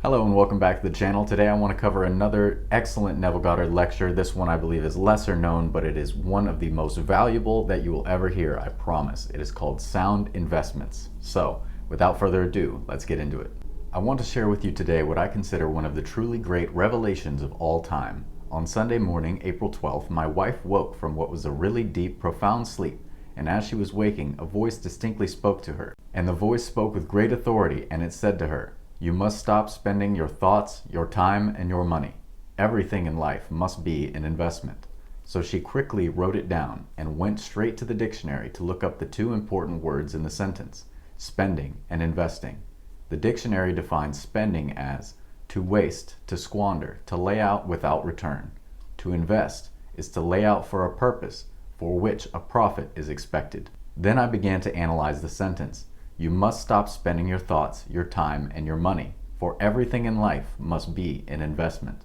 Hello and welcome back to the channel. Today I want to cover another excellent Neville Goddard lecture. This one I believe is lesser known, but it is one of the most valuable that you will ever hear, I promise. It is called Sound Investments. So, without further ado, let's get into it. I want to share with you today what I consider one of the truly great revelations of all time. On Sunday morning, April 12th, my wife woke from what was a really deep, profound sleep, and as she was waking, a voice distinctly spoke to her. And the voice spoke with great authority, and it said to her, "You must stop spending your thoughts, your time, and your money. Everything in life must be an investment." So she quickly wrote it down and went straight to the dictionary to look up the two important words in the sentence, spending and investing. The dictionary defines spending as to waste, to squander, to lay out without return. To invest is to lay out for a purpose for which a profit is expected. Then I began to analyze the sentence. You must stop spending your thoughts, your time, and your money, for everything in life must be an investment.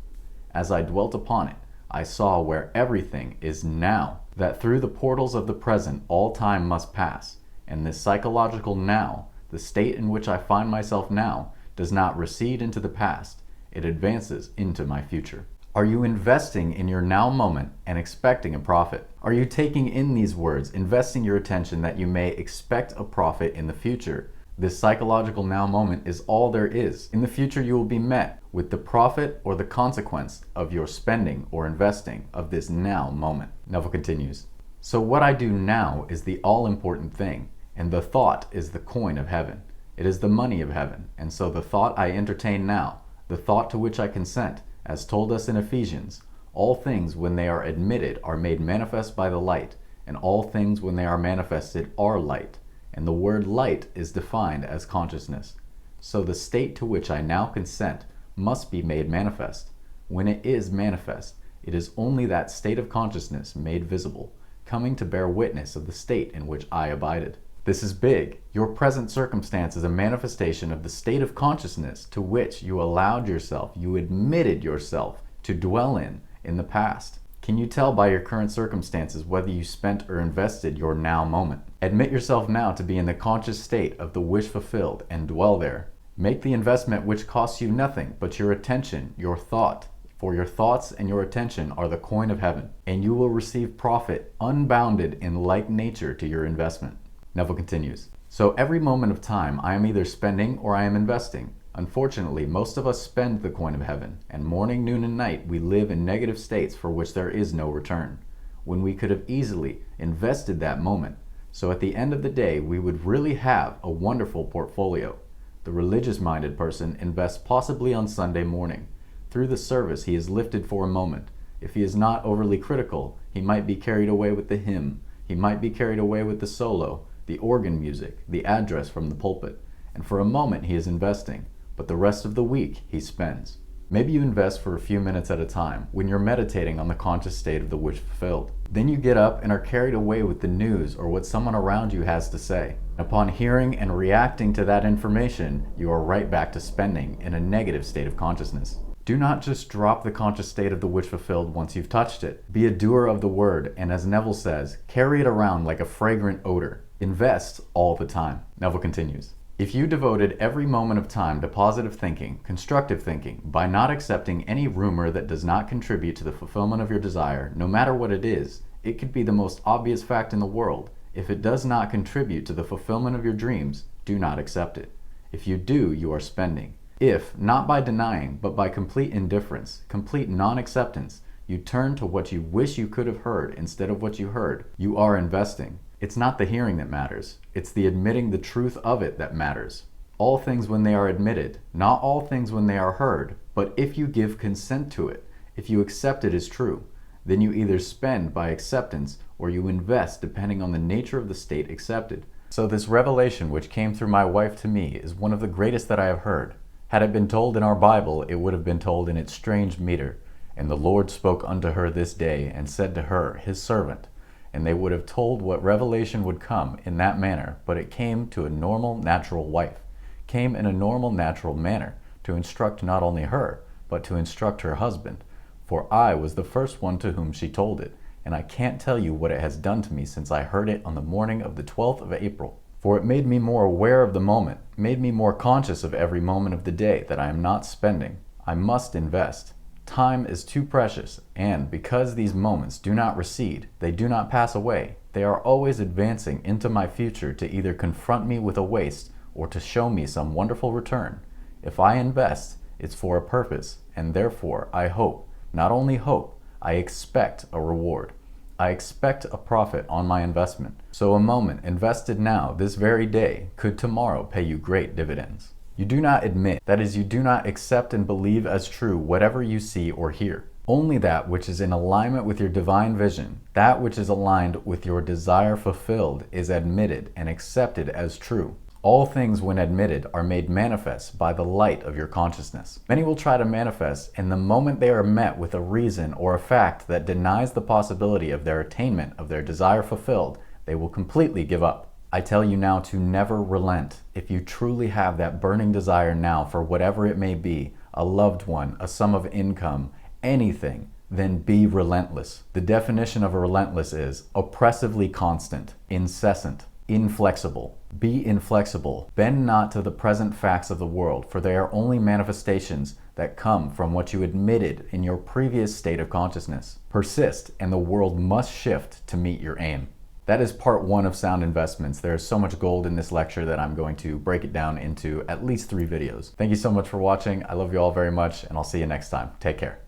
As I dwelt upon it, I saw where everything is now, that through the portals of the present all time must pass, and this psychological now, the state in which I find myself now, does not recede into the past, it advances into my future. Are you investing in your now moment and expecting a profit? Are you taking in these words, investing your attention that you may expect a profit in the future? This psychological now moment is all there is. In the future, you will be met with the profit or the consequence of your spending or investing of this now moment. Neville continues. So what I do now is the all-important thing, and the thought is the coin of heaven. It is the money of heaven, and so the thought I entertain now, the thought to which I consent, as told us in Ephesians, all things when they are admitted are made manifest by the light, and all things when they are manifested are light. And the word light is defined as consciousness. So the state to which I now consent must be made manifest. When it is manifest, it is only that state of consciousness made visible, coming to bear witness of the state in which I abided. This is big. Your present circumstance is a manifestation of the state of consciousness to which you allowed yourself, you admitted yourself to dwell in the past. Can you tell by your current circumstances whether you spent or invested your now moment? Admit yourself now to be in the conscious state of the wish fulfilled and dwell there. Make the investment which costs you nothing but your attention, your thought. For your thoughts and your attention are the coin of heaven, and you will receive profit unbounded in like nature to your investment. Neville continues. So every moment of time I am either spending or I am investing. Unfortunately, most of us spend the coin of heaven, and morning, noon, and night we live in negative states for which there is no return, when we could have easily invested that moment. So at the end of the day, we would really have a wonderful portfolio. The religious-minded person invests possibly on Sunday morning. Through the service, he is lifted for a moment. If he is not overly critical, he might be carried away with the hymn. He might be carried away with the solo, the organ music, the address from the pulpit, and for a moment he is investing, but the rest of the week he spends. Maybe you invest for a few minutes at a time when you're meditating on the conscious state of the wish fulfilled. Then you get up and are carried away with the news or what someone around you has to say. Upon hearing and reacting to that information, you are right back to spending in a negative state of consciousness. Do not just drop the conscious state of the wish fulfilled once you've touched it. Be a doer of the word, and as Neville says, carry it around like a fragrant odor. Invest all the time. Neville continues. If you devoted every moment of time to positive thinking, constructive thinking, by not accepting any rumor that does not contribute to the fulfillment of your desire, no matter what it is, it could be the most obvious fact in the world. If it does not contribute to the fulfillment of your dreams, do not accept it. If you do, you are spending. If, not by denying, but by complete indifference, complete non-acceptance, you turn to what you wish you could have heard instead of what you heard, you are investing. It's not the hearing that matters. It's the admitting the truth of it that matters. All things when they are admitted, not all things when they are heard, but if you give consent to it, if you accept it as true, then you either spend by acceptance or you invest depending on the nature of the state accepted. So this revelation which came through my wife to me is one of the greatest that I have heard. Had it been told in our Bible, it would have been told in its strange meter. And the Lord spoke unto her this day, and said to her, his servant. And they would have told what revelation would come in that manner, but it came to a normal, natural wife, came in a normal, natural manner, to instruct not only her, but to instruct her husband. For I was the first one to whom she told it, and I can't tell you what it has done to me since I heard it on the morning of the 12th of April. For it made me more aware of the moment, made me more conscious of every moment of the day that I am not spending. I must invest. Time is too precious, and because these moments do not recede, they do not pass away, they are always advancing into my future to either confront me with a waste or to show me some wonderful return. If I invest, it's for a purpose, and therefore I hope, not only hope, I expect a reward. I expect a profit on my investment. So a moment invested now, this very day, could tomorrow pay you great dividends. You do not admit, that is, you do not accept and believe as true whatever you see or hear. Only that which is in alignment with your divine vision, that which is aligned with your desire fulfilled, is admitted and accepted as true. All things, when admitted, are made manifest by the light of your consciousness. Many will try to manifest, and the moment they are met with a reason or a fact that denies the possibility of their attainment of their desire fulfilled, they will completely give up. I tell you now to never relent. If you truly have that burning desire now for whatever it may be, a loved one, a sum of income, anything, then be relentless. The definition of a relentless is oppressively constant, incessant, inflexible. Be inflexible. Bend not to the present facts of the world, for they are only manifestations that come from what you admitted in your previous state of consciousness. Persist, and the world must shift to meet your aim. That is part 1 of Sound Investments. There is so much gold in this lecture that I'm going to break it down into at least 3 videos. Thank you so much for watching. I love you all very much, and I'll see you next time. Take care.